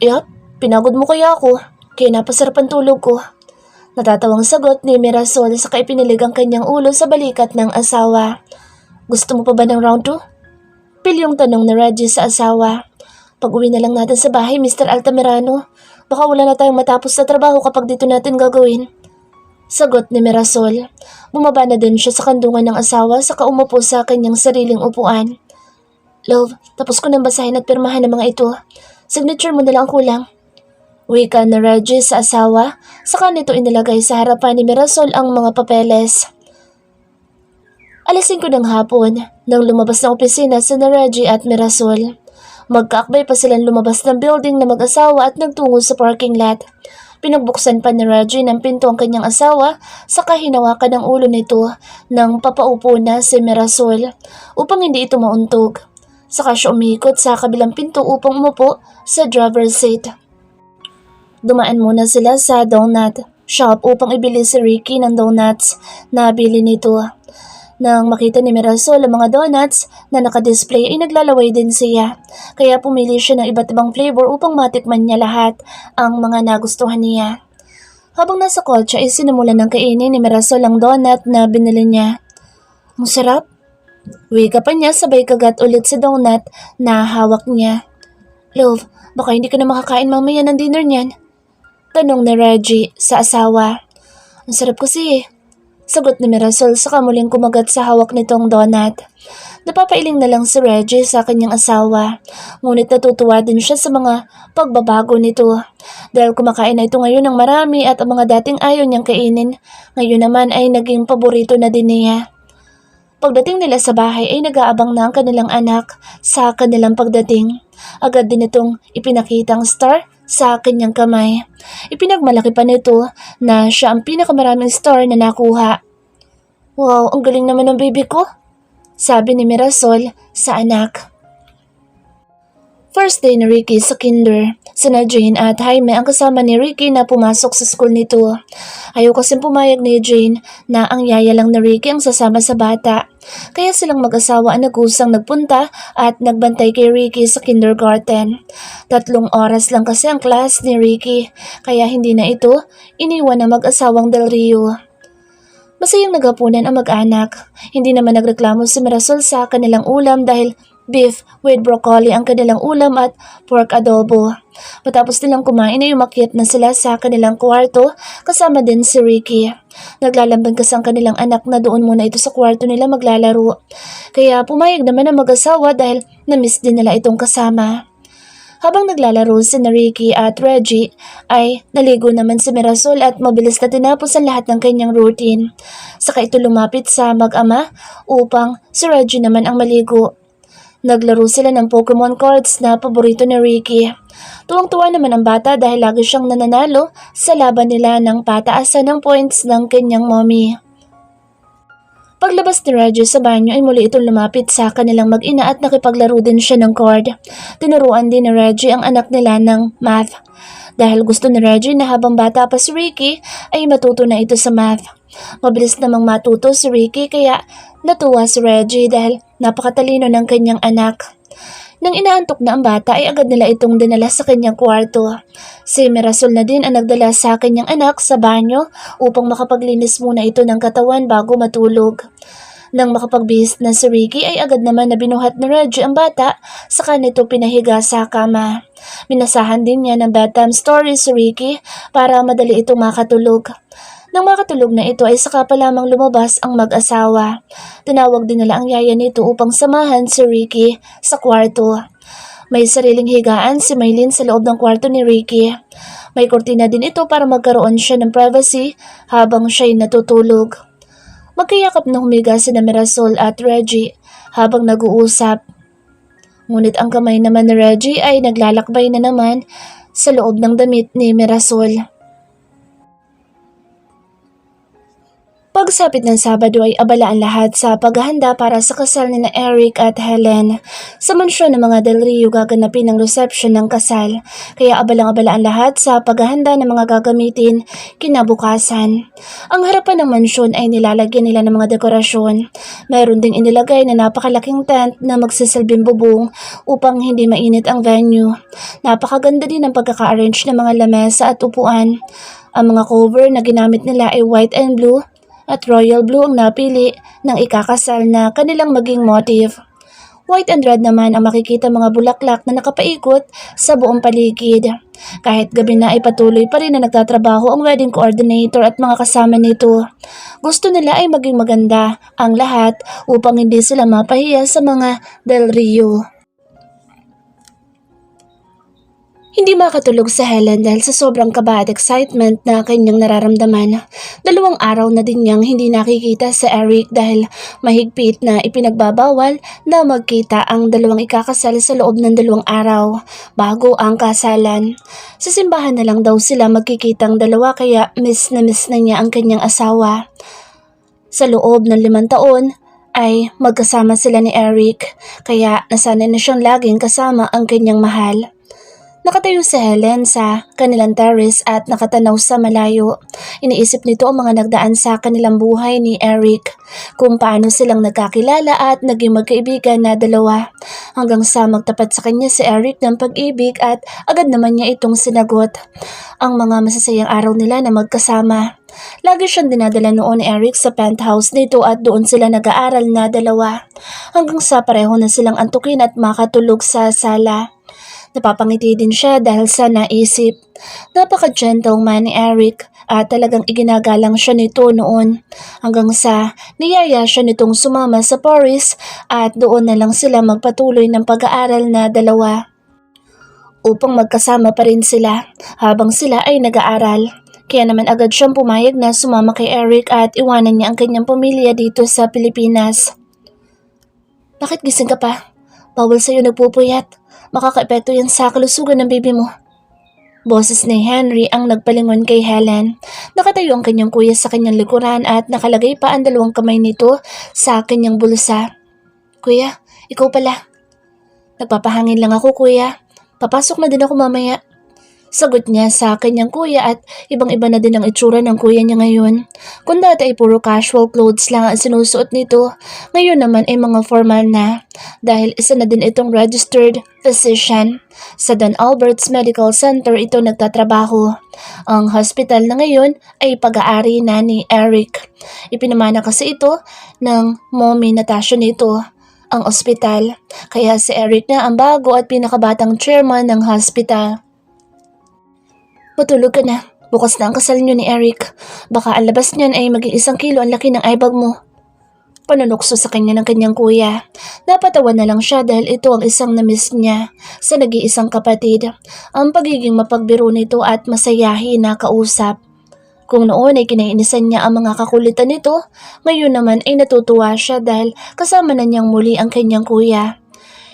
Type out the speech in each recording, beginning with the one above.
Yap, pinagod mo kaya ako, kaya napasarap ang tulog ko. Natatawang sagot ni Mirasol sa kaipinilig ang kanyang ulo sa balikat ng asawa. Gusto mo pa ba ng round 2? Pilyong tanong ni Reggie sa asawa. Pag-uwi na lang natin sa bahay, Mr. Altamirano. Baka wala na tayong matapos na trabaho kapag dito natin gagawin. Sagot ni Mirasol. Bumaba na din siya sa kandungan ng asawa saka umupo sa kanyang sariling upuan. Love, tapos ko nang basahin at pirmahan ng mga ito. Signature mo na lang ang kulang. Wika na Reggie sa asawa, saka nito inilagay sa harapan ni Mirasol ang mga papeles. Alas 5 ng hapon, nang lumabas ng opisina si Reggie at Mirasol. Magkaakbay pa silang lumabas ng building na mag-asawa at nagtungo sa parking lot. Pinagbuksan pa ni Reggie ng pinto ang kanyang asawa, saka hinawakan ng ulo nito nang papaupo na si Mirasol upang hindi ito mauntog. Saka siya umikot sa kabilang pinto upang umupo sa driver's seat. Dumaan muna sila sa donut shop upang ibili si Ricky ng donuts na bili nito. Nang makita ni Mirasol ang mga donuts na nakadisplay ay naglalaway din siya. Kaya pumili siya ng iba't ibang flavor upang matikman niya lahat ang mga nagustuhan niya. Habang nasa kotse ay sinimulan ng kainin ni Mirasol ang donut na binili niya. Ang sarap! Wika pa niya sabay kagat ulit si donut na hawak niya. Love, baka hindi ka na makakain mamaya ng dinner niyan. Tanong ni Reggie sa asawa. Ang sarap kasi eh. Sagot ni Mirasol sa kamuling kumagat sa hawak nitong donut. Napapailing na lang si Reggie sa kanyang asawa. Ngunit natutuwa din siya sa mga pagbabago nito. Dahil kumakain na ito ngayon ng marami at ang mga dating ayaw niyang kainin, ngayon naman ay naging paborito na din niya. Pagdating nila sa bahay ay nag-aabang na ang kanilang anak sa kanilang pagdating. Agad din itong ipinakitang star sa kanyang kamay. Ipinagmalaki pa nito na siya ang pinakamaraming star na nakuha. Wow, ang galing naman ng baby ko, sabi ni Mirasol sa anak. First day ni Ricky sa kinder. Sina Jane at Jaime ang kasama ni Ricky na pumasok sa school nito. Ayaw kasing pumayag ni Jane na ang yaya lang ni Ricky ang sasama sa bata. Kaya silang mag-asawa ang nag-usang nagpunta at nagbantay kay Ricky sa kindergarten. 3 oras lang kasi ang class ni Ricky, kaya hindi na ito iniwan ng mag-asawang Del Rio. Masayang naghapunan ang mag-anak. Hindi naman nagreklamo si Mirasol sa kanilang ulam dahil beef with broccoli ang kanilang ulam at pork adobo. Matapos nilang kumain ay umakyat na sila sa kanilang kwarto kasama din si Ricky. Naglalambing kasi ang kanilang anak na doon muna ito sa kwarto nila maglalaro. Kaya pumayag naman ang mag-asawa dahil na-miss din nila itong kasama. Habang naglalaro si Ricky at Reggie ay naligo naman si Mirasol at mabilis na tinapos ang lahat ng kanyang routine. Saka ito lumapit sa mag-ama upang si Reggie naman ang maligo. Naglaro sila ng Pokemon cards na paborito ni Ricky. Tuwang-tuwa naman ang bata dahil lagi siyang nananalo sa laban nila ng pataasan ng points ng kanyang mommy. Paglabas ni Reggie sa banyo ay muli itong lumapit sa kanilang mag-ina at nakipaglaro din siya ng card. Tinuruan din ni Reggie ang anak nila ng math. Dahil gusto ni Reggie na habang bata pa si Ricky ay matuto na ito sa math. Mabilis namang matuto si Ricky kaya natuwa si Reggie dahil napakatalino ng kanyang anak. Nang inaantok na ang bata ay agad nila itong dinala sa kanyang kwarto. Si Mirasol na din ang nagdala sa kanyang anak sa banyo upang makapaglinis muna ito ng katawan bago matulog. Nang makapagbihis na si Ricky ay agad naman na binuhat ni Reggie ang bata saka nito pinahiga sa kama. Minasahan din niya ng bedtime story si Ricky para madali itong makatulog. Nang makatulog na ito ay saka pa lamang lumabas ang mag-asawa. Tinawag din nila ang yaya nito upang samahan si Ricky sa kwarto. May sariling higaan si Maylin sa loob ng kwarto ni Ricky. May kortina din ito para magkaroon siya ng privacy habang siya'y natutulog. Magkayakap na humiga sina Mirasol at Reggie habang nag-uusap. Ngunit ang kamay naman ni Reggie ay naglalakbay na naman sa loob ng damit ni Mirasol. Pagsapit ng Sabado ay abala ang lahat sa paghahanda para sa kasal ni na Eric at Helen. Sa mansyon ng mga Del Rio gaganapin ang reception ng kasal, kaya abalang-abala ang lahat sa paghahanda ng mga gagamitin kinabukasan. Ang harapan ng mansyon ay nilalagyan nila ng mga dekorasyon. Mayroon ding inilagay na napakalaking tent na magsisilbing bubong upang hindi mainit ang venue. Napakaganda din ang pagkaka-arrange ng mga lamesa at upuan. Ang mga cover na ginamit nila ay white and blue, at royal blue ang napili ng ikakasal na kanilang maging motif. White and red naman ang makikita mga bulaklak na nakapaikot sa buong paligid. Kahit gabi na ay patuloy pa rin na nagtatrabaho ang wedding coordinator at mga kasama nito. Gusto nila ay maging maganda ang lahat upang hindi sila mapahiya sa mga Del Rio. Hindi makatulog sa Helen dahil sa sobrang kaba at excitement na kanyang nararamdaman. 2 araw na din niyang hindi nakikita sa Eric dahil mahigpit na ipinagbabawal na magkita ang dalawang ikakasal sa loob ng 2 araw bago ang kasalan. Sa simbahan na lang daw sila magkikitang dalawa kaya miss na niya ang kanyang asawa. Sa loob ng 5 taon ay magkasama sila ni Eric kaya nasanay na siyang laging kasama ang kanyang mahal. Nakatayo si Helen sa kanilang terrace at nakatanaw sa malayo. Iniisip nito ang mga nagdaan sa kanilang buhay ni Eric, kung paano silang nagkakilala at naging magkaibigan na dalawa. Hanggang sa magtapat sa kanya si Eric ng pag-ibig at agad naman niya itong sinagot. Ang mga masasayang araw nila na magkasama. Lagi siyang dinadala noon ni Eric sa penthouse nito at doon sila nag-aaral na dalawa. Hanggang sa pareho na silang antukin at makatulog sa sala. Napapangiti din siya dahil sa naisip. Napaka-gentleman ni Eric at talagang iginagalang siya nito noon. Hanggang sa niyaya siya nitong sumama sa Paris at doon na lang sila magpatuloy ng pag-aaral na dalawa. Upang magkasama pa rin sila habang sila ay nag-aaral. Kaya naman agad siyang pumayag na sumama kay Eric at iwanan niya ang kanyang pamilya dito sa Pilipinas. Bakit gising ka pa? Bawal sa'yo nagpupuyat. Makakaepekto yan sa kalusugan ng baby mo. Boses ni Henry ang nagpalingon kay Helen. Nakatayo ang kanyang kuya sa kanyang likuran at nakalagay pa ang 2 kamay nito sa kanyang bulsa. Kuya, ikaw pala. Nagpapahangin lang ako, kuya. Papasok na din ako mamaya. Sagot niya sa kanyang kuya at ibang-iba na din ang itsura ng kuya niya ngayon. Kung dati ay puro casual clothes lang ang sinusuot nito, ngayon naman ay mga formal na. Dahil isa na din itong registered physician. Sa Don Albert's Medical Center ito nagtatrabaho. Ang hospital na ngayon ay pag-aari na ni Eric. Ipinamana kasi ito ng mommy Natasha nito, ang ospital. Kaya si Eric na ang bago at pinakabatang chairman ng hospital. Matulog ka na. Bukas na ang kasal niyo ni Eric. Baka ang labas niyan ay maging 1 kilo ang laki ng eyebag mo. Panunukso sa kanya ng kanyang kuya. Napatawa na lang siya dahil ito ang isang na-miss niya sa nag-iisang kapatid. Ang pagiging mapagbiro nito at masayahin na kausap. Kung noon ay kinainisan niya ang mga kakulitan nito, ngayon naman ay natutuwa siya dahil kasama na niyang muli ang kanyang kuya.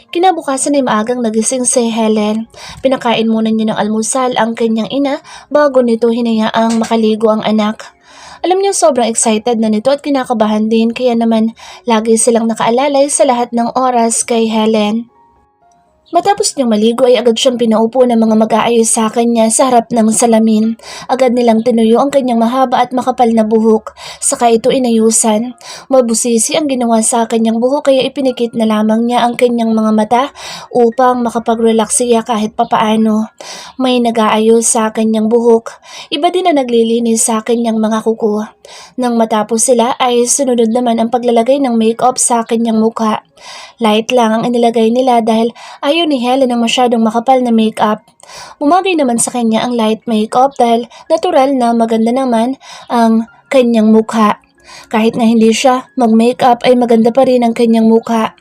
Kinabukasan ay maagang nagising si Helen. Pinakain muna niya ng almusal ang kanyang ina bago nito hinayaang makaligo ang anak. Alam niya sobrang excited na nito at kinakabahan din kaya naman lagi silang nakaalalay sa lahat ng oras kay Helen. Matapos niyang maligo ay agad siyang pinaupo ng mga mag-aayos sa kanya sa harap ng salamin. Agad nilang tinuyo ang kanyang mahaba at makapal na buhok, saka ito inayusan. Mabusisi ang ginawa sa kanyang buhok kaya ipinikit na lamang niya ang kanyang mga mata upang makapag-relax siya kahit papaano. May nag-aayos sa kanyang buhok. Iba din na naglilinis sa kanyang mga kuko. Nang matapos sila ay sunod naman ang paglalagay ng makeup sa kanyang mukha. Light lang ang inilagay nila dahil ayaw ni Helen ng masyadong makapal na makeup. Bumagay naman sa kanya ang light makeup dahil natural na maganda naman ang kanyang mukha. Kahit na hindi siya mag-makeup ay maganda pa rin ang kanyang mukha.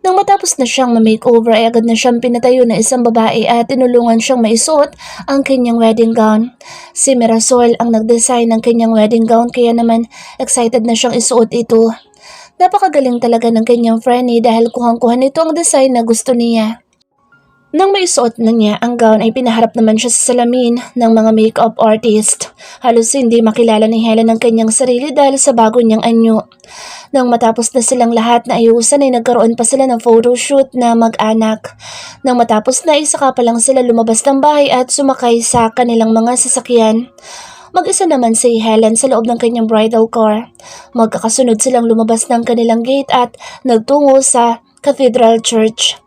Nang matapos na siyang ma-makeover ay agad na siyang pinatayo na isang babae at tinulungan siyang maisuot ang kanyang wedding gown. Si Mirasol ang nag-design ng kanyang wedding gown kaya naman excited na siyang isuot ito. Napakagaling talaga ng kanyang friend dahil kuhang-kuha nito ang design na gusto niya. Nang maisuot na niya ang gown ay pinaharap naman siya sa salamin ng mga makeup artist. Halos hindi makilala ni Helen ang kanyang sarili dahil sa bago niyang anyo. Nang matapos na silang lahat na ayusan ay nagkaroon pa sila ng photoshoot na mag-anak. Nang matapos na isaka pa lang sila lumabas ng bahay at sumakay sa kanilang mga sasakyan. Mag-isa naman si Helen sa loob ng kanyang bridal car. Magkakasunod silang lumabas ng kanilang gate at nagtungo sa Cathedral Church.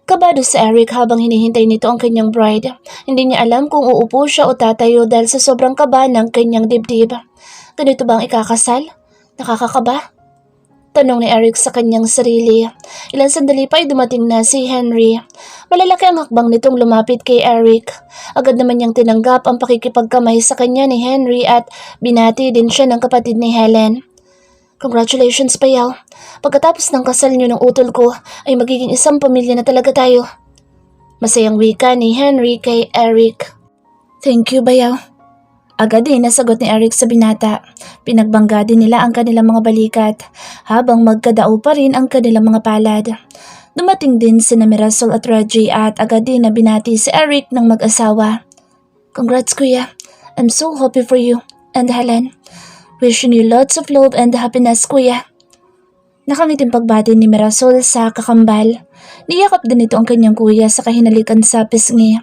Kabado si Eric habang hinihintay nito ang kanyang bride. Hindi niya alam kung uupo siya o tatayo dahil sa sobrang kaba ng kanyang dibdib. Ganito ba ang ikakasal? Nakakakaba? Tanong ni Eric sa kanyang sarili. Ilang sandali pa ay dumating na si Henry. Malalaki ang hakbang nitong lumapit kay Eric. Agad naman niyang tinanggap ang pakikipagkamay sa kanya ni Henry at binati din siya ng kapatid ni Helen. Congratulations, Bayaw. Pagkatapos ng kasal niyo ng utol ko, ay magiging isang pamilya na talaga tayo. Masayang wika ni Henry kay Eric. Thank you, Bayaw. Agad din nasagot ni Eric sa binata. Pinagbangga din nila ang kanilang mga balikat, habang magkadao pa rin ang kanilang mga palad. Dumating din sina Mirasol at Reggie at agad din na binati si Eric ng mag-asawa. Congrats, Kuya. I'm so happy for you and Helen. Wishing you lots of love and happiness, Kuya. Nakangiting pagbati ni Mirasol sa kakambal. Niyakap din ito ang kanyang kuya sa kahinalikan sa pisngi.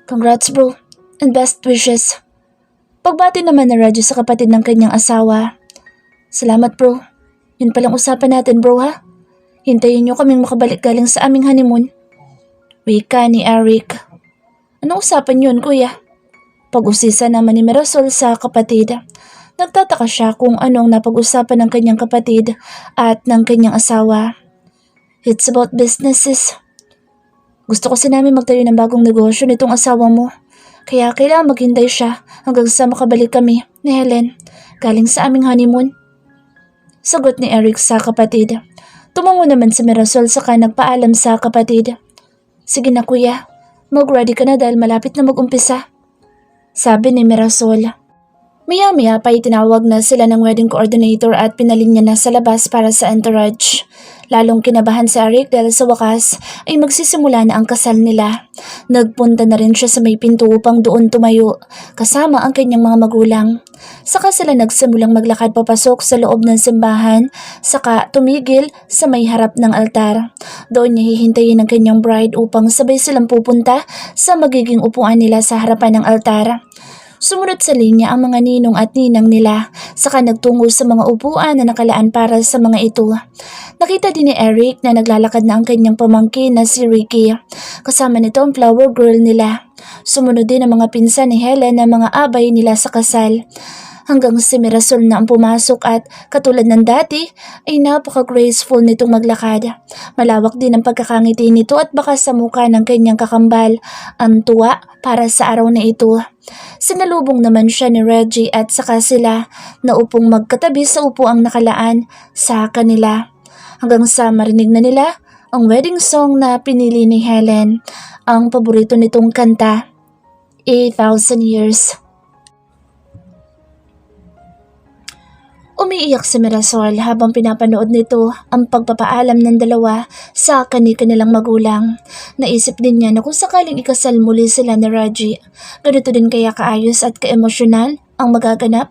Congrats, bro, and best wishes. Pagbati naman ni Reggie sa kapatid ng kanyang asawa. Salamat, bro. Yun palang usapan natin, bro, ha? Hintayin niyo kaming makabalik galing sa aming honeymoon. Wika ni Eric. Anong usapan yun, kuya? Pag-usisa naman ni Mirasol sa kapatid. Nagtataka siya kung anong napag-usapan ng kanyang kapatid at ng kanyang asawa. It's about businesses. Gusto kasi namin magtayo ng bagong negosyo nitong asawa mo. Kaya kailangan maghintay siya hanggang sa makabalik kami ni Helen galing sa aming honeymoon. Sagot ni Eric sa kapatid. Tumango naman si Mirasol saka nagpaalam sa kapatid. Sige na, kuya, mag-ready ka na dahil malapit na mag-umpisa. Sabi ni Mirasol. Maya-maya pa itinawag na sila ng wedding coordinator at pinalinya na sa labas para sa entourage. Lalong kinabahan si Eric dahil sa wakas ay magsisimula na ang kasal nila. Nagpunta na rin siya sa may pinto upang doon tumayo, kasama ang kanyang mga magulang. Saka sila nagsimulang maglakad papasok sa loob ng simbahan, saka tumigil sa may harap ng altar. Doon niya hihintayin ang kanyang bride upang sabay silang pupunta sa magiging upuan nila sa harapan ng altar. Sumunod sa linya ang mga ninong at ninang nila, saka nagtungo sa mga upuan na nakalaan para sa mga ito. Nakita din ni Eric na naglalakad na ang kanyang pamangkin na si Ricky. Kasama nito ang flower girl nila. Sumunod din ang mga pinsan ni Helen na mga abay nila sa kasal. Hanggang si Mirasol na ang pumasok at katulad ng dati ay napaka-graceful nitong maglakad. Malawak din ang pagkakangiti nito at baka sa mukha ng kanyang kakambal ang tuwa para sa araw na ito. Sinalubong naman siya ni Reggie at saka sila na upong magkatabi sa upuang nakalaan sa kanila. Hanggang sa marinig na nila ang wedding song na pinili ni Helen, ang paborito nitong kanta, 8,000 Years. Umiiyak si Mirasol habang pinapanood nito ang pagpapaalam ng dalawa sa kanilang magulang. Naisip din niya na kung sakaling ikasal muli sila ni Reggie, ganito din kaya kaayos at kaemosyonal ang magaganap.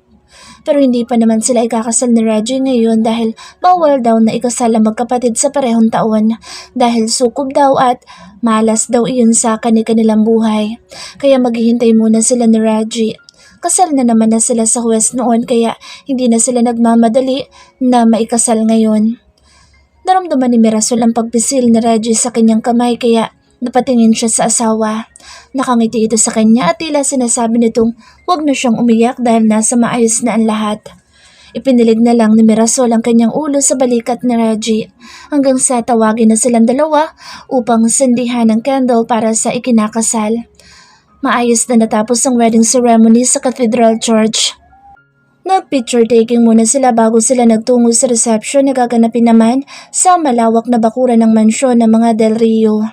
Pero hindi pa naman sila ikakasal ni Reggie ngayon dahil bawal daw na ikasal ang magkapatid sa parehong taon dahil sukob daw at malas daw iyon sa kanilang buhay. Kaya maghihintay muna sila ni Reggie. Kasal na naman na sila sa huwes noon kaya hindi na sila nagmamadali na maikasal ngayon. Naramdaman ni Mirasol ang pagpisil ni Reggie sa kanyang kamay kaya napatingin siya sa asawa. Nakangiti ito sa kanya at tila sinasabi nitong huwag na siyang umiyak dahil nasa maayos na ang lahat. Ipinilig na lang ni Mirasol ang kanyang ulo sa balikat ni Reggie hanggang sa tawagin na silang dalawa upang sindihan ng candle para sa ikinakasal. Maayos na natapos ang wedding ceremony sa Cathedral Church. Nag-picture taking muna sila bago sila nagtungo sa reception na gaganapin naman sa malawak na bakuran ng mansyon ng mga Del Rio.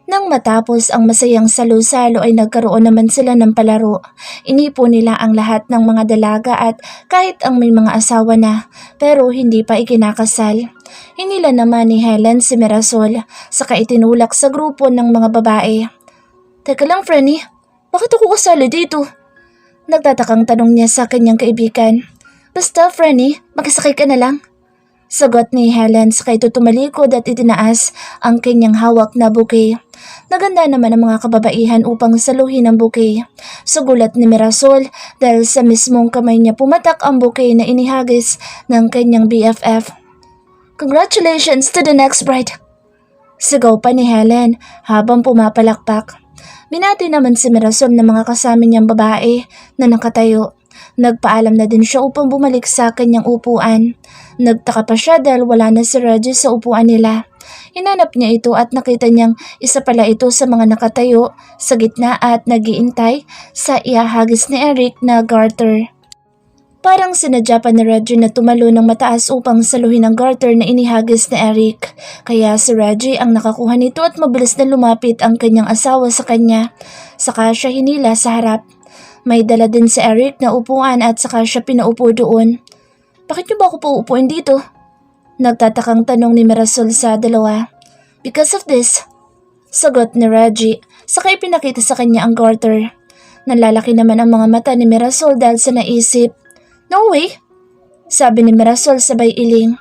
Nang matapos ang masayang salo-salo ay nagkaroon naman sila ng palaro. Inipo nila ang lahat ng mga dalaga at kahit ang may mga asawa na pero hindi pa ikinakasal. Hinila naman ni Helen si Mirasol, saka itinulak sa grupo ng mga babae. Teka lang, Franny, bakit ako kasali dito? Nagtatakang tanong niya sa kanyang kaibigan. Basta, Franny, makisakay ka na lang. Sagot ni Helen saka ito tumalikod at itinaas ang kanyang hawak na bouquet. Naganda naman ang mga kababaihan upang saluhin ang bouquet. Sugulat ni Mirasol dahil sa mismong kamay niya pumatak ang bouquet na inihagis ng kanyang BFF. Congratulations to the next bride! Sigaw pa ni Helen habang pumapalakpak. Binati naman si Mirasol ng mga kasama niyang babae na nakatayo. Nagpaalam na din siya upang bumalik sa kanyang upuan. Nagtaka pa siya dahil wala na si Reggie sa upuan nila. Hinanap niya ito at nakita niyang isa pala ito sa mga nakatayo sa gitna at nag-iintay sa iahagis ni Eric na garter. Parang sinadya pa ni Reggie na tumalo ng mataas upang saluhin ang garter na inihagis ni Eric. Kaya si Reggie ang nakakuha nito at mabilis na lumapit ang kanyang asawa sa kanya. Saka siya hinila sa harap. May dala din si Eric na upuan at saka siya pinaupo doon. Bakit niyo ba ako pauupuin dito? Nagtatakang tanong ni Mirasol sa dalawa. Because of this. Sagot ni Reggie, saka ipinakita sa kanya ang garter. Nalalaki naman ang mga mata ni Mirasol dahil sa naisip. No way! Sabi ni Mirasol sabay iling.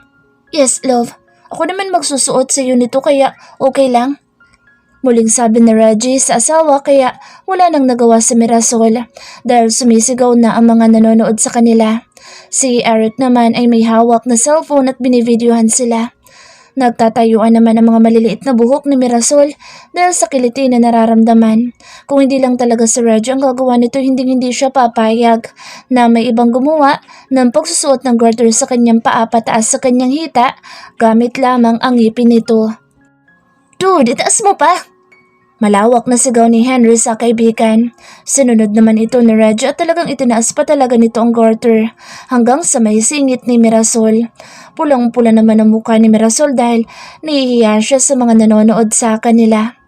Yes, love. Ako naman magsusuot sa iyo nito kaya okay lang. Muling sabi ni Reggie sa asawa kaya wala nang nagawa sa Mirasol dahil sumisigaw na ang mga nanonood sa kanila. Si Eric naman ay may hawak na cellphone at binivideohan sila. Nagtatayuan naman ang mga maliliit na buhok ni Mirasol dahil sa kiliti na nararamdaman. Kung hindi lang talaga si Reggie ang gagawa nito, hindi siya papayag na may ibang gumawa ng pagsusuot ng garter sa kanyang paa pataas sa kanyang hita gamit lamang ang ngipin nito. Dude, itaas mo pa! Malawak na sigaw ni Henry sa kaibigan. Sinunod naman ito ni Reggie at talagang itinaas pa talaga nito ang garter hanggang sa may singit ni Mirasol. Pulang-pula naman ang mukha ni Mirasol dahil nahihiya siya sa mga nanonood sa kanila.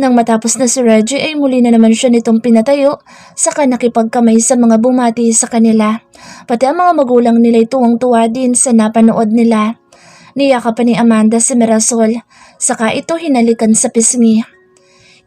Nang matapos na si Reggie ay muli na naman siya nitong pinatayo saka nakipagkamay sa mga bumati sa kanila. Pati ang mga magulang nila ay tuwang-tuwa din sa napanood nila. Niyakapan ni Amanda si Mirasol saka ito hinalikan sa pisngi.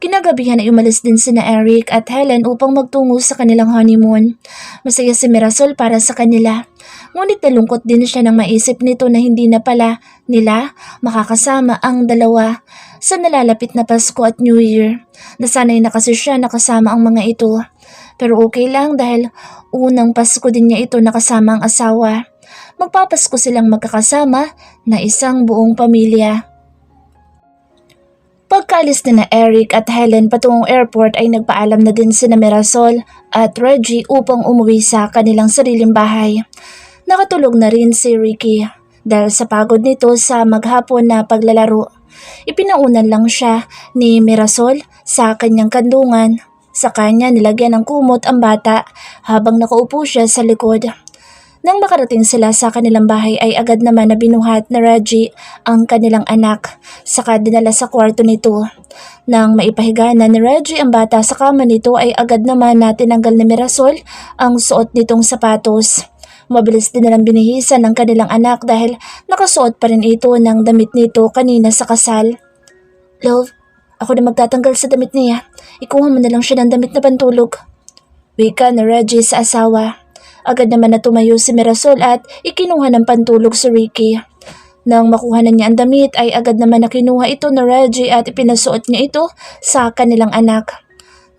Kinagabihan ay umalis din sina Eric at Helen upang magtungo sa kanilang honeymoon. Masaya si Mirasol para sa kanila. Ngunit nalungkot din siya nang maisip nito na hindi na pala nila makakasama ang dalawa sa nalalapit na Pasko at New Year. Nasanay na kasi siya nakasama ang mga ito. Pero okay lang dahil unang Pasko din niya ito nakasama ang asawa. Magpapasko silang magkakasama na isang buong pamilya. Pagkaalis na Eric at Helen patungong airport ay nagpaalam na din sina Mirasol at Reggie upang umuwi sa kanilang sariling bahay. Nakatulog na rin si Ricky dahil sa pagod nito sa maghapon na paglalaro. Ipinaunan lang siya ni Mirasol sa kanyang kandungan. Sa kanya nilagyan ng kumot ang bata habang nakaupo siya sa likod. Nang makarating sila sa kanilang bahay ay agad naman na binuhat na Reggie ang kanilang anak, saka dinala sa kwarto nito. Nang maipahiga na ni Reggie ang bata sa kama nito ay agad naman na tinanggal ni Mirasol ang suot nitong sapatos. Mabilis din nalang binihisan ng kanilang anak dahil nakasuot pa rin ito ng damit nito kanina sa kasal. Love, ako na magtatanggal sa damit niya. Ikuha mo na lang siya ng damit na pantulog. Wika ni Reggie sa asawa. Agad naman na tumayo si Mirasol at ikinuha ng pantulog si Ricky. Nang makuha na niya ang damit ay agad naman na kinuha ito ni Reggie at ipinasuot niya ito sa kanilang anak.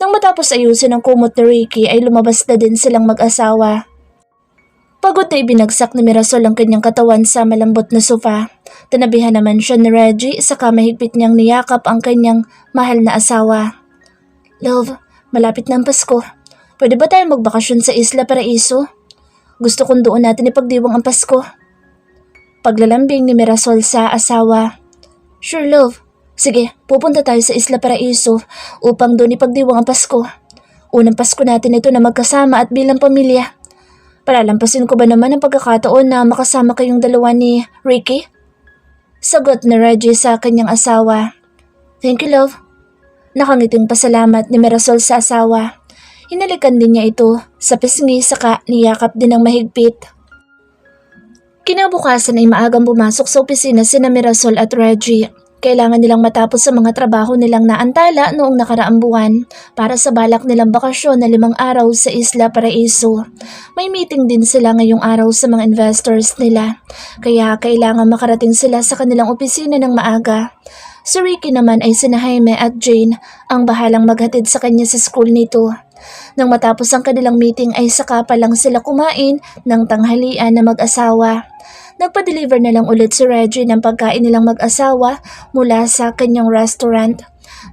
Nang matapos ayusin ang kumot ni Ricky ay lumabas na din silang mag-asawa. Pagod na ibinagsak ni Mirasol ang kanyang katawan sa malambot na sofa. Tinabihan naman siya ni Reggie saka mahigpit niyang niyakap ang kanyang mahal na asawa. Love, malapit na ang Pasko. Pwede ba tayo magbakasyon sa Isla Paraiso? Gusto kong doon natin ipagdiwang ang Pasko. Paglalambing ni Mirasol sa asawa. Sure love. Sige, pupunta tayo sa Isla Paraiso upang doon ipagdiwang ang Pasko. Unang Pasko natin ito na magkasama at bilang pamilya. Palalampasin ko ba naman ang pagkakataon na makasama kayong dalawa ni Ricky? Sagot ni Reggie sa kanyang asawa. Thank you love. Nakangiting pasalamat ni Mirasol sa asawa. Hinalikan din niya ito sa pisngi saka niyakap din ng mahigpit. Kinabukasan ay maagang pumasok sa opisina sina Mirasol at Reggie. Kailangan nilang matapos sa mga trabaho nilang naantala noong nakaraang buwan para sa balak nilang bakasyon na 5 araw sa Isla Paraiso. May meeting din sila ngayong araw sa mga investors nila, kaya kailangan makarating sila sa kanilang opisina ng maaga. Si Ricky naman ay sina Jaime at Jane ang bahalang maghatid sa kanya sa school nito. Nang matapos ang kanilang meeting ay saka pa lang sila kumain ng tanghalian na mag-asawa. Nagpa-deliver na lang ulit si Reggie ng pagkain nilang mag-asawa mula sa kanyang restaurant.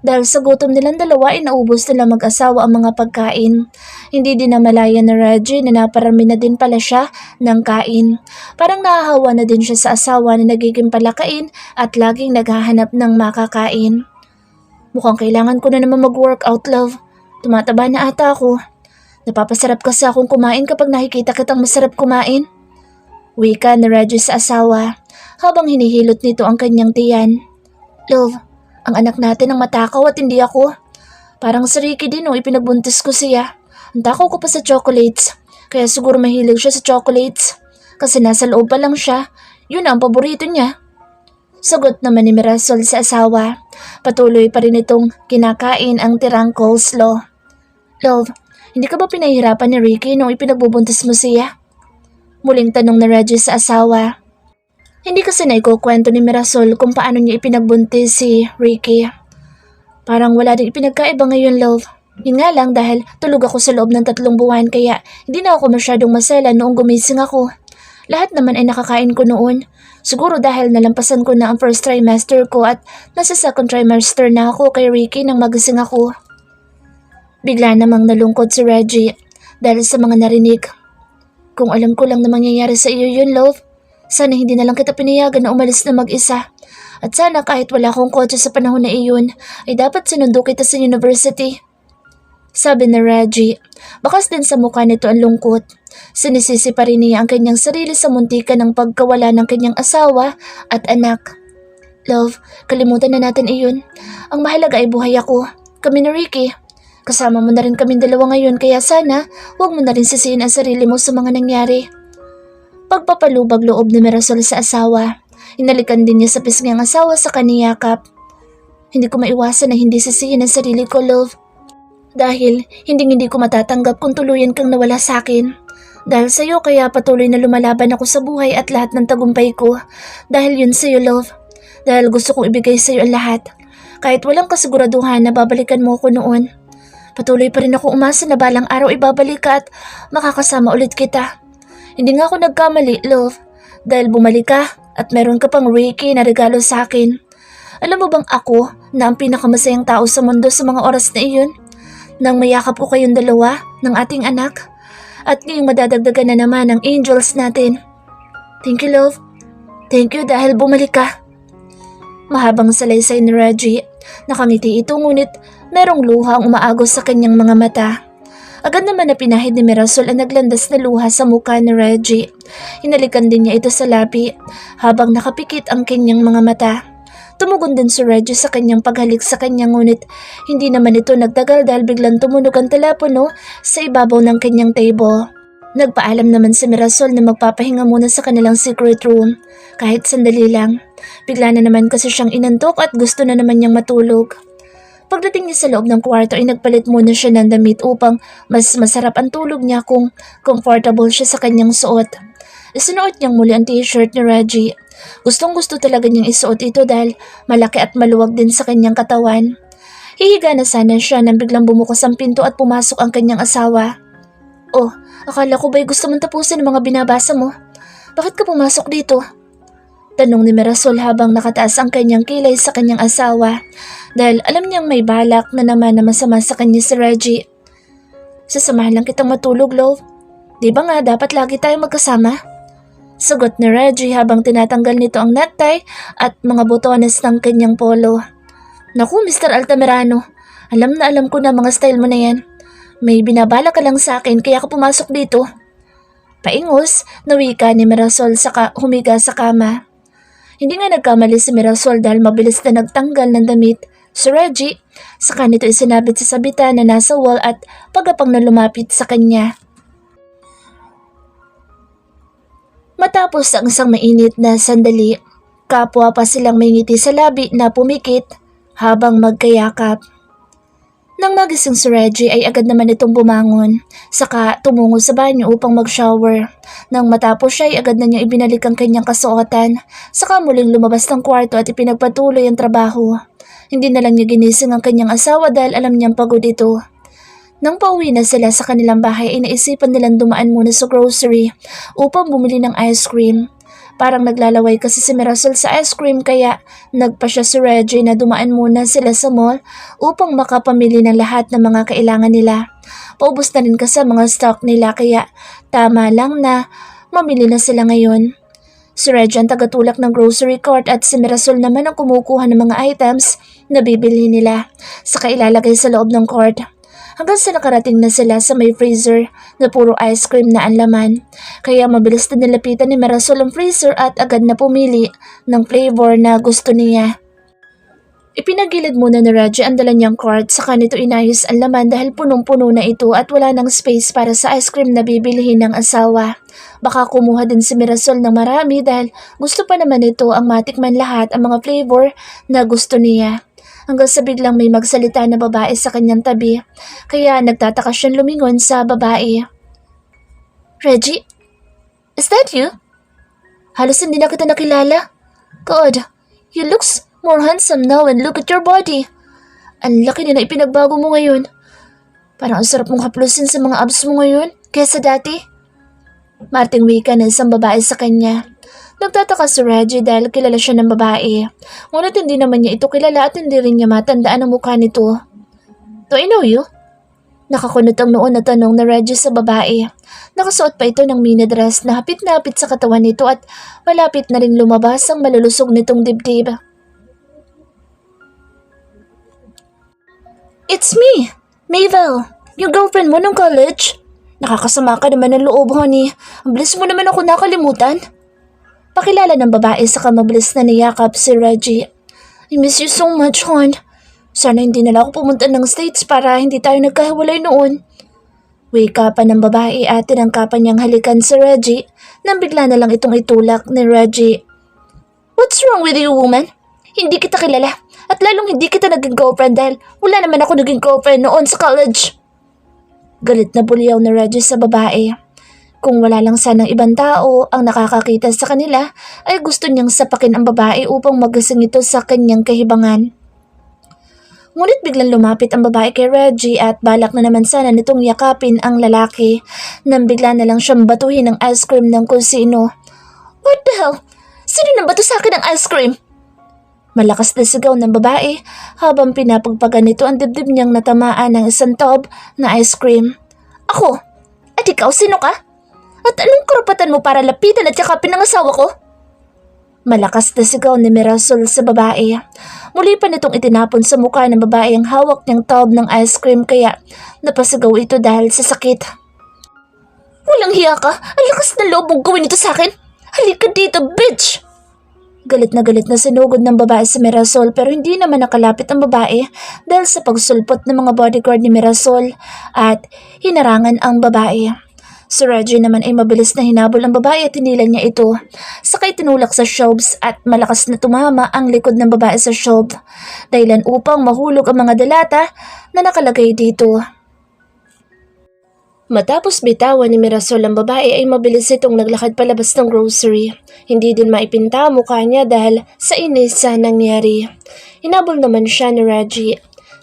Dahil sa gutom nilang dalawa ay naubos nila mag-asawa ang mga pagkain. Hindi din namalaya na Reggie na naparami na din pala siya ng kain. Parang nahahawa na din siya sa asawa na nagiging palakain at laging naghahanap ng makakain. Mukhang kailangan ko na naman mag-workout, love. Tumataba na ata ako. Napapasarap kasi akong kumain kapag nakikita kitang masarap kumain. Wika ni Reggie sa asawa habang hinihilot nito ang kanyang tiyan. Love, ang anak natin ang matakaw at hindi ako. Parang si Ricky din ipinagbuntis ko siya. Ang takaw ko pa sa chocolates, kaya siguro mahilig siya sa chocolates. Kasi nasa loob pa lang siya, yun ang paborito niya. Sagot naman ni Mirasol sa asawa. Patuloy pa rin itong kinakain ang tirang coleslaw. Love, hindi ka ba pinahihirapan ni Ricky nung ipinagbubuntis mo siya? Muling tanong na Reggie sa asawa. Hindi kasi naikukwento ni Mirasol kung paano niya ipinagbuntis si Ricky. Parang wala din ipinagkaiba ngayon, love. Yun nga lang dahil tulog ako sa loob ng 3 buwan kaya hindi na ako masyadong masela noong gumising ako. Lahat naman ay nakakain ko noon. Siguro dahil nalampasan ko na ang first trimester ko at nasa second trimester na ako kay Ricky nang magising ako. Bigla namang nalungkot si Reggie dahil sa mga narinig. Kung alam ko lang na mangyayari sa iyo yun, love, sana hindi na lang kita pinayagan na umalis na mag-isa. At sana kahit wala akong kotse sa panahon na iyon, ay dapat sinundo kita sa university. Sabi na Reggie, bakas din sa mukha nito ang lungkot. Sinisisi pa rin niya ang kanyang sarili sa muntikan ng pagkawala ng kanyang asawa at anak. Love, kalimutan na natin iyon. Ang mahalaga ay buhay ako, kami ni Ricky. Kasama mo na rin kaming dalawa ngayon kaya sana huwag mo na rin sisihin ang sarili mo sa mga nangyari. Pagpapalubag loob ni Mirasol sa asawa, inalikan din niya sa pisngi ang asawa sa kaniyakap. Hindi ko maiwasan na hindi sisihin ang sarili ko, love. Dahil hindi ko matatanggap kung tuluyan kang nawala sa akin. Dahil sa iyo kaya patuloy na lumalaban ako sa buhay at lahat ng tagumpay ko. Dahil yun sa iyo, love. Dahil gusto kong ibigay sa iyo ang lahat. Kahit walang kasiguraduhan na babalikan mo ako noon. Patuloy pa rin ako umasa na balang araw ibabalik ka at makakasama ulit kita. Hindi nga ako nagkamali, love, dahil bumalik ka at meron ka pang Ricky na regalo sa akin. Alam mo bang ako na ang pinakamasayang tao sa mundo sa mga oras na iyon? Nang mayakap ko kayong dalawa ng ating anak at ngayong madadagdagan na naman ang angels natin. Thank you, love. Thank you dahil bumalik ka. Mahabang salaysay ni Reggie. Nakangiti ito ngunit merong luha ang umaagos sa kanyang mga mata. Agad naman na pinahid ni Mirasol ang naglandas na luha sa mukha ni Reggie. Hinalikan din niya ito sa labi habang nakapikit ang kanyang mga mata. Tumugon din si Reggie sa kanyang paghalik sa kanya ngunit hindi naman ito nagtagal dahil biglang tumunog ang telepono sa ibabaw ng kanyang table. Nagpaalam naman si Mirasol na magpapahinga muna sa kanilang secret room kahit sandali lang. Bigla na naman kasi siyang inantok at gusto na naman niyang matulog. Pagdating niya sa loob ng kwarto ay nagpalit muna siya ng damit upang mas masarap ang tulog niya kung comfortable siya sa kanyang suot. Isinuot niyang muli ang t-shirt ni Reggie. Gustong gusto talaga niyang isuot ito dahil malaki at maluwag din sa kanyang katawan. Hihiga na sana siya nang biglang bumukas ang pinto at pumasok ang kanyang asawa. Oh, akala ko ba'y gusto mong tapusin ang mga binabasa mo? Bakit ka pumasok dito? Tanong ni Mirasol habang nakataas ang kanyang kilay sa kanyang asawa dahil alam niyang may balak na naman na masama sa kanya si Reggie. Sasamahan lang kitang matulog, love. Di ba nga dapat lagi tayong magkasama? Sagot ni Reggie habang tinatanggal nito ang necktie at mga botones ng kanyang polo. Naku, Mr. Altamirano, alam na alam ko na mga style mo na yan. May binabala ka lang sa akin kaya ka pumasok dito. Paingos, nawika ni Mirasol saka humiga sa kama. Hindi nga nagkamali si Mirasol dahil mabilis na nagtanggal ng damit. Si Reggie, saka nito isinabit sa sabitan na nasa wall at pagapang na lumapit sa kanya. Matapos ang isang mainit na sandali, kapwa pa silang may ngiti sa labi na pumikit habang magkayakap. Nang magising si Reggie ay agad naman itong bumangon, saka tumungo sa banyo upang mag-shower. Nang matapos siya ay agad na niya ibinalik ang kanyang kasuotan, saka muling lumabas ng kwarto at ipinagpatuloy ang trabaho. Hindi na lang niya ginising ang kanyang asawa dahil alam niyang pagod ito. Nang pauwi na sila sa kanilang bahay ay naisipan nilang dumaan muna sa grocery upang bumili ng ice cream. Parang naglalaway kasi si Mirasol sa ice cream kaya nagpa siya si Reggie na dumaan muna sila sa mall upang makapamili ng lahat ng mga kailangan nila. Paubos na rin kasi ang mga stock nila kaya tama lang na mamili na sila ngayon. Si Reggie ang tagatulak ng grocery cart at si Mirasol naman ang kumukuha ng mga items na bibili nila saka ilalagay sa loob ng cart. Hanggang sa nakarating na sila sa may freezer na puro ice cream na ang laman. Kaya mabilis na nilapitan ni Mirasol ang freezer at agad na pumili ng flavor na gusto niya. Ipinagilid muna ni Reggie ang dala niyang cart saka nito inayos ang laman dahil punong-puno na ito at wala nang space para sa ice cream na bibilihin ng asawa. Baka kumuha din si Mirasol ng marami dahil gusto pa naman ito ang matikman lahat ang mga flavor na gusto niya. Hanggang sa biglang may magsalita na babae sa kanyang tabi, kaya nagtataka siyang lumingon sa babae. Reggie, is that you? Halos hindi na kita nakilala. God, you looks more handsome now and look at your body. Ang laki na ipinagbago mo ngayon. Parang ang sarap mong haplusin sa mga abs mo ngayon kaysa dati. Marting wika ng isang babae sa kanya. Nagtataka si Reggie dahil kilala siya ng babae. Ngunit hindi naman niya ito kilala at hindi rin niya matandaan ang mukha nito. Do I know you? Nakakunot ang noon na tanong na Reggie sa babae. Nakasuot pa ito ng mini dress na hapit sa katawan nito at malapit na rin lumabas ang malulusog nitong dibdib. It's me, Mabel, yung girlfriend mo nung college. Nakakasama ka naman ng loob, honey. Ang bilis mo naman ako nakalimutan. Pakilala ng babae sa mabilis na niyakap si Reggie. I miss you so much, hon. Sana hindi na lang ako pumunta ng States para hindi tayo nagkahiwalay noon. Wika pa ng babae at tinangkapan niyang halikan si Reggie nang bigla na lang itong itulak ni Reggie. What's wrong with you, woman? Hindi kita kilala at lalong hindi kita naging girlfriend dahil wala naman ako naging girlfriend noon sa college. Galit na bulyaw ni Reggie sa babae. Kung wala lang sanang ibang tao ang nakakakita sa kanila, ay gusto niyang sapakin ang babae upang magising ito sa kanyang kahibangan. Ngunit biglang lumapit ang babae kay Reggie at balak na naman sana nitong yakapin ang lalaki nang bigla na lang siyang batuhin ng ice cream ng kung sino. What the hell? Sino nang bato sa akin ng ice cream? Malakas na sigaw ng babae habang pinapagpagan nito ang dibdib niyang natamaan ng isang tub na ice cream. Ako? At ikaw, sino ka? At anong karapatan mo para lapitan at yakapin ang asawa ko? Malakas na sigaw ni Mirasol sa babae. Muli pa nitong itinapon sa mukha ng babae ang hawak niyang tub ng ice cream kaya napasigaw ito dahil sa sakit. Walang hiya ka! Ang lakas na loob mong gawin ito sa akin! Halika dito, bitch! Galit na sinugod ng babae sa Mirasol pero hindi naman nakalapit ang babae dahil sa pagsulpot ng mga bodyguard ni Mirasol at hinarangan ang babae. Si Reggie naman ay mabilis na hinabol ang babae at hinilan niya ito. Sakay tinulak sa shelves at malakas na tumama ang likod ng babae sa shelf. Dahilan upang mahulog ang mga delata na nakalagay dito. Matapos bitawan ni Mirasol ang babae ay mabilis itong naglakad palabas ng grocery. Hindi din maipinta ang mukha niya dahil sa inis sa nangyari. Hinabol naman siya ni Reggie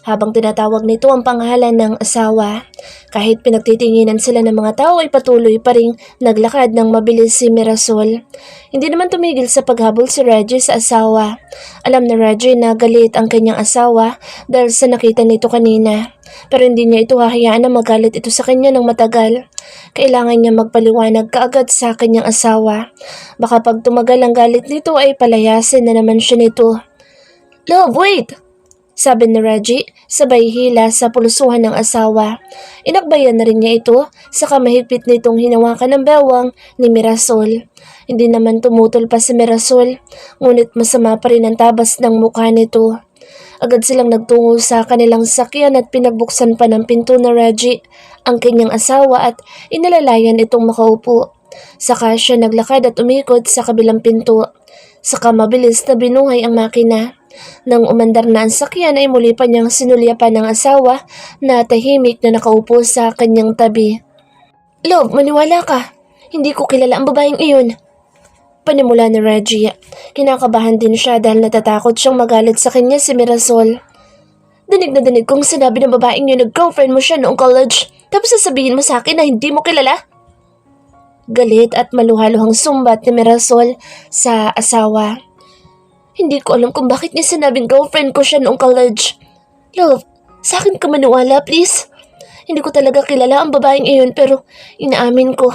habang tinatawag nito ang pangalan ng asawa. Kahit pinagtitinginan sila ng mga tao ay patuloy pa ring naglakad ng mabilis si Mirasol. Hindi naman tumigil sa paghabol si Reggie sa asawa. Alam na Reggie na galit ang kanyang asawa dahil sa nakita nito kanina. Pero hindi niya ito hahayaan na magalit ito sa kanya ng matagal. Kailangan niya magpaliwanag kaagad sa kanyang asawa. Baka pag tumagal ang galit nito ay palayasin na naman siya nito. Love, wait! Sabi ni Reggie, sabay hila sa pulusuhan ng asawa. Inakbayan na rin niya ito, saka mahigpit nitong hinawakan ng bewang ni Mirasol. Hindi naman tumutol pa si Mirasol, ngunit masama pa rin ang tabas ng mukha nito. Agad silang nagtungo sa kanilang sakyan at pinagbuksan pa ng pinto na Reggie ang kanyang asawa at inalalayan itong makaupo. Saka siya naglakad at umikot sa kabilang pinto. Saka mabilis na binuhay ang makina. Nang umandar na ang sakyan ay muli pa niyang sinulyapan ng asawa na tahimik na nakaupo sa kanyang tabi. Love, maniwala ka. Hindi ko kilala ang babaeng iyon. Panimula ni Reggie. Kinakabahan din siya dahil natatakot siyang magalit sa kanya si Mirasol. Dinig na dinig kong sinabi ng babaeng yun na girlfriend mo siya noong college. Tapos sasabihin mo sa akin na hindi mo kilala? Galit at maluhaluhang sumbat ni Mirasol sa asawa. Hindi ko alam kung bakit niya sinabing girlfriend ko siya noong college. Love, sa akin ka maniwala please. Hindi ko talaga kilala ang babaeng iyon pero inaamin ko.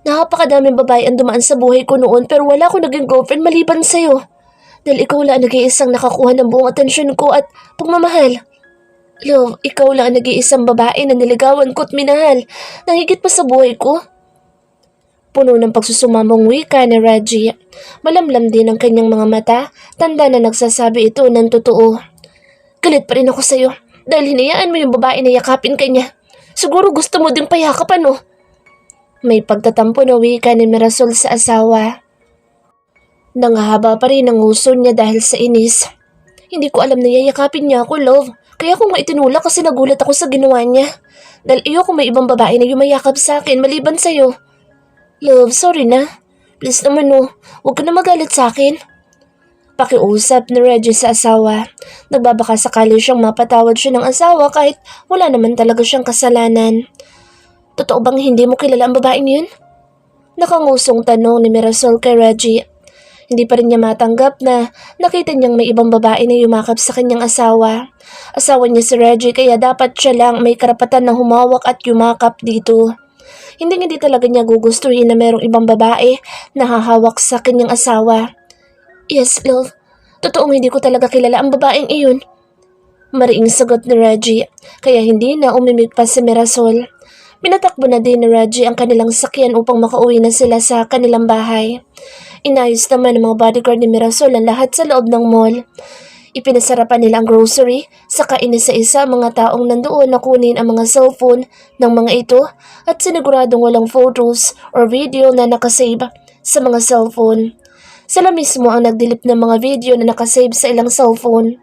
Napakadaming babae ang dumaan sa buhay ko noon pero wala akong naging girlfriend maliban sa'yo. Dahil ikaw lang ang nag-iisang nakakuha ng buong atensyon ko at pagmamahal. Love, ikaw lang ang nag-iisang babae na niligawan ko at minahal na higit pa sa buhay ko. Puno ng pagsusumamong wika ni Reggie. Malamlam din ang kanyang mga mata, tanda na nagsasabi ito ng totoo. Galit pa rin ako sa'yo dahil hinayaan mo yung babae na yakapin ka niya. Siguro gusto mo din payakapan, no? May pagtatampo na wika ni Mirasol sa asawa. Nangahaba pa rin ang uso niya dahil sa inis. Hindi ko alam na yayakapin niya ako, love. Kaya ako nga itinulak kasi nagulat ako sa ginawa niya. Dahil ayoko may ibang babae na yumayakap sa akin maliban sa'yo. Love, sorry na. Please naman no, huwag ka na magalit sa akin. Pakiusap ni Reggie sa asawa. Nagbabaka sakali siyang mapatawad siya ng asawa kahit wala naman talaga siyang kasalanan. Totoo bang hindi mo kilala ang babaeng yun? Nakangusong tanong ni Mirasol kay Reggie. Hindi pa rin niya matanggap na nakita niyang may ibang babae na yumakap sa kanyang asawa. Asawa niya si Reggie kaya dapat siya lang may karapatan na humawak at yumakap dito. Hindi talaga niya gugustuhin na mayroong ibang babae na hahawak sa kanyang asawa. Yes, love. Totoong hindi ko talaga kilala ang babaeng iyon. Mariing sagot ni Reggie, kaya hindi na umimik pa si Mirasol. Pinatakbo na din ni Reggie ang kanilang sakyan upang makauwi na sila sa kanilang bahay. Inayos naman ng mga bodyguard ni Mirasol ang lahat sa loob ng mall. Ipinasarapan nila ang grocery, saka inisa-isa mga taong nandoon na kunin ang mga cellphone ng mga ito at siniguradong walang photos or video na nakasave sa mga cellphone. Sila mismo ang nagdelete ng mga video na nakasave sa ilang cellphone.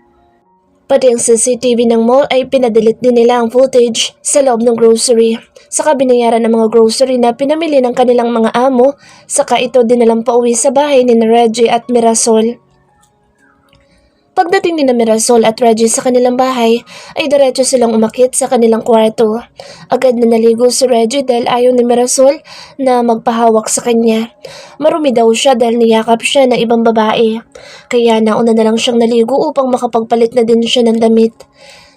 Pati ang CCTV ng mall ay pinadelete din nila ang footage sa loob ng grocery. Saka binayaran ng mga grocery na pinamili ng kanilang mga amo, saka ito dinalang pauwi sa bahay ni Reggie at Mirasol. Pagdating ni Mirasol at Reggie sa kanilang bahay, ay diretso silang umakyat sa kanilang kwarto. Agad na naligo si Reggie dahil ayaw ni Mirasol na magpahawak sa kanya. Marumi daw siya dahil niyakap siya ng ibang babae. Kaya nauna na lang siyang naligo upang makapagpalit na din siya ng damit.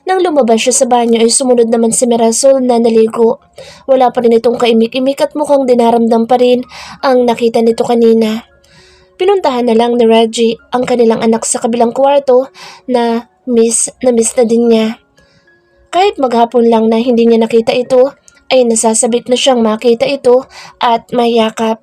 Nang lumabas siya sa banyo ay sumunod naman si Mirasol na naligo. Wala pa rin itong kaimik-imik at mukhang dinaramdam pa rin ang nakita nito kanina. Pinuntahan na lang ni Reggie ang kanilang anak sa kabilang kwarto na miss na din niya. Kahit maghapon lang na hindi niya nakita ito, ay nasasabik na siyang makita ito at mayakap.